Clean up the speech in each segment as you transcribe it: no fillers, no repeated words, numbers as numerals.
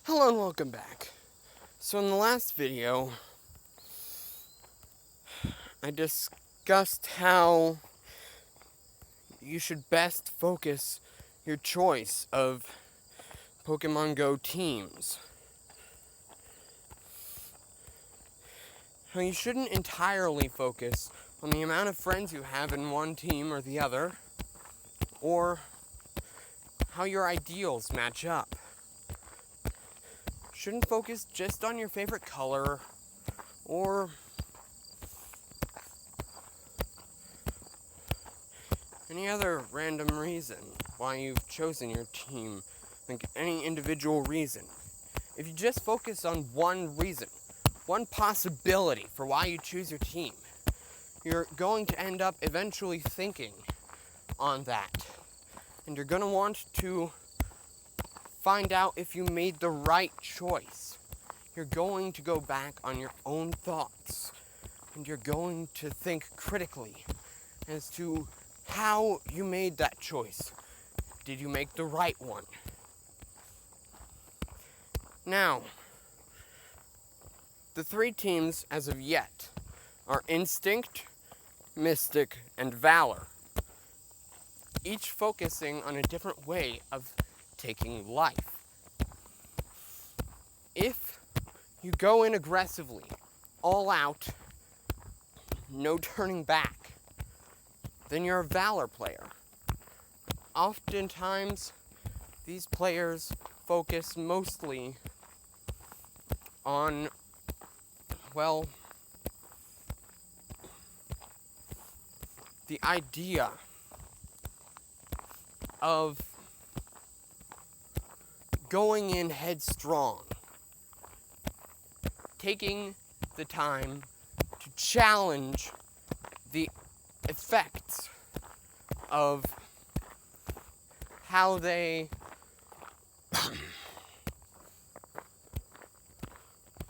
Hello and welcome back. So in the last video, I discussed how you should best focus your choice of Pokemon Go teams. How you shouldn't entirely focus on the amount of friends you have in one team or the other, or how your ideals match up. Shouldn't focus just on your favorite color, or any other random reason why you've chosen your team, like any individual reason. If you just focus on one reason, one possibility for why you choose your team, you're going to end up eventually thinking on that. And you're going to want to find out if you made the right choice. You're going to go back on your own thoughts, and you're going to think critically as to how you made that choice. Did you make the right one? Now, the three teams as of yet are Instinct, Mystic, and Valor, each focusing on a different way of taking life. If you go in aggressively, all out, no turning back, then you're a Valor player. Oftentimes, these players focus mostly on, the idea of going in headstrong, taking the time to challenge the effects of how they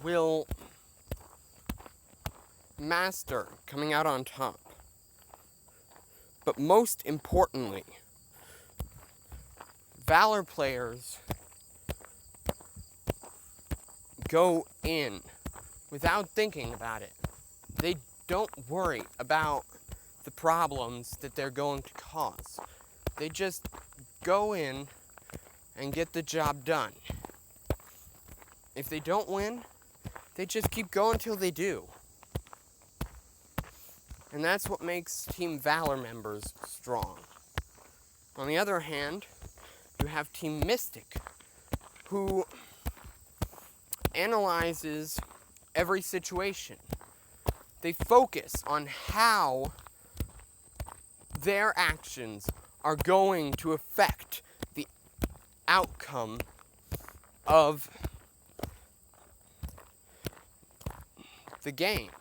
will master coming out on top. But most importantly, Valor players go in without thinking about it. They don't worry about the problems that they're going to cause. They just go in and get the job done. If they don't win, they just keep going till they do. And that's what makes Team Valor members strong. On the other hand, you have Team Mystic, who analyzes every situation. They focus on how their actions are going to affect the outcome of the game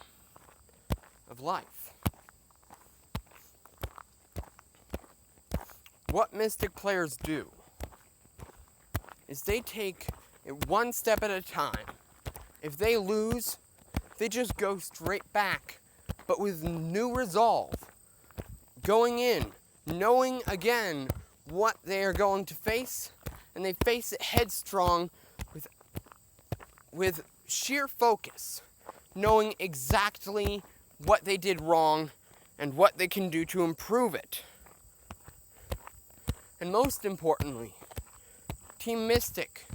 of life. What Mystic players do is they take it one step at a time. If they lose, they just go straight back, but with new resolve. Going in, knowing again what they are going to face, and they face it headstrong with sheer focus, knowing exactly what they did wrong and what they can do to improve it. And most importantly, Team Mystic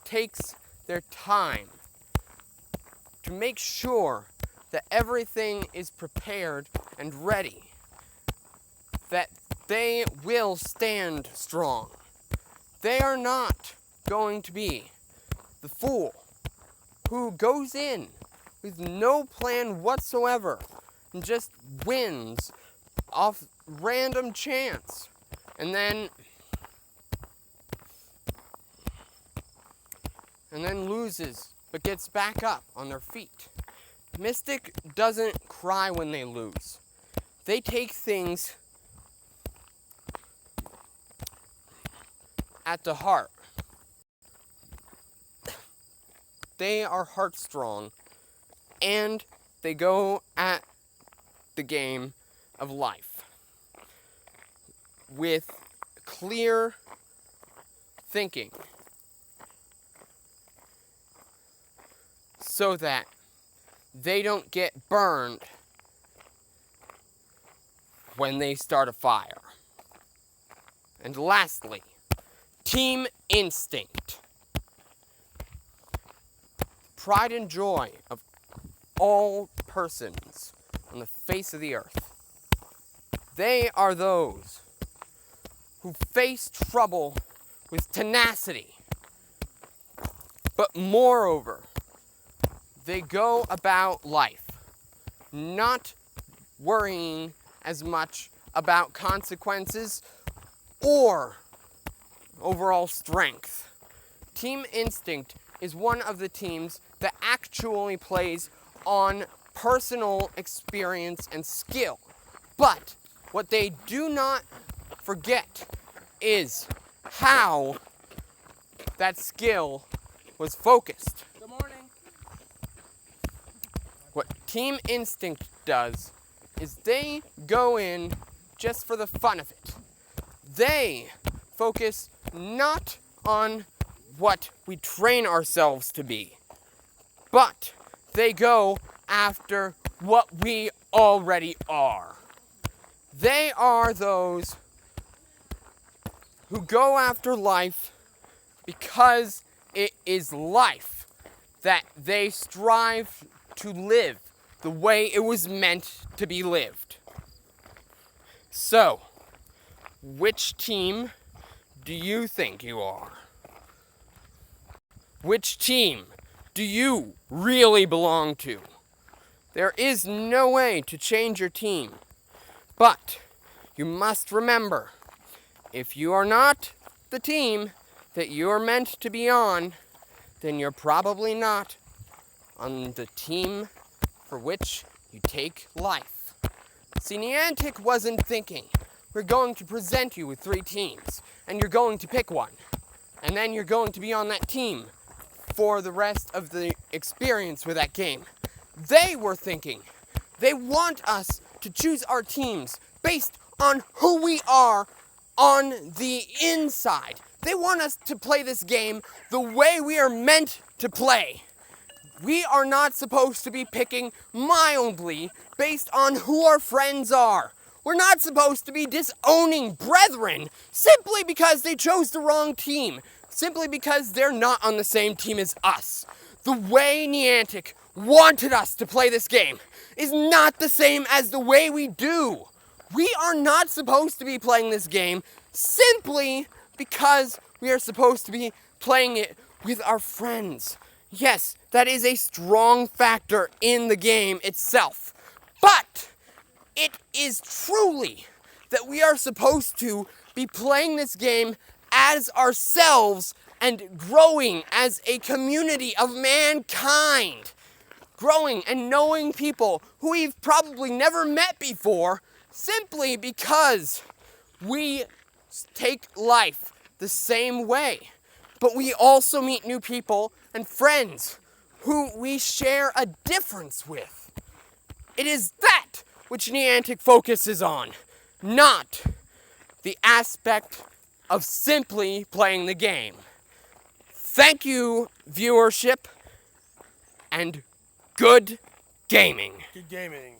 takes their time to make sure that everything is prepared and ready, that they will stand strong. They are not going to be the fool who goes in with no plan whatsoever and just wins off random chance and then loses but gets back up on their feet. Mystic doesn't cry when they lose. They take things at the heart. They are heartstrong, and they go at the game of life with clear thinking so that they don't get burned when they start a fire. And lastly, team instinct. Pride and joy of all persons on the face of the earth. They are those who face trouble with tenacity. But moreover, they go about life not worrying as much about consequences or overall strength. Team instinct is one of the teams that actually plays on personal experience and skill. But what they do not forget is how that skill was focused. Good morning. What Team Instinct does is they go in just for the fun of it. They focus not on what we train ourselves to be, but they go after what we already are. They are those who go after life because it is life that they strive to live the way it was meant to be lived. So, which team do you think you are? Which team do you really belong to? There is no way to change your team, but you must remember, if you are not the team that you're meant to be on, then you're probably not on the team for which you take life. See, Niantic wasn't thinking, we're going to present you with 3 teams, and you're going to pick one, and then you're going to be on that team for the rest of the experience with that game. They were thinking, they want us to choose our teams based on who we are on the inside. They want us to play this game the way we are meant to play. We are not supposed to be picking mildly based on who our friends are. We're not supposed to be disowning brethren simply because they chose the wrong team, simply because they're not on the same team as us. The way Niantic wanted us to play this game is not the same as the way we do. We are not supposed to be playing this game simply because we are supposed to be playing it with our friends. Yes, that is a strong factor in the game itself. But it is truly that we are supposed to be playing this game as ourselves and growing as a community of mankind. Growing and knowing people who we've probably never met before simply because we take life the same way. But we also meet new people and friends who we share a difference with. It is that which Niantic focuses on, not the aspect of simply playing the game. Thank you, viewership, and good gaming. Good gaming.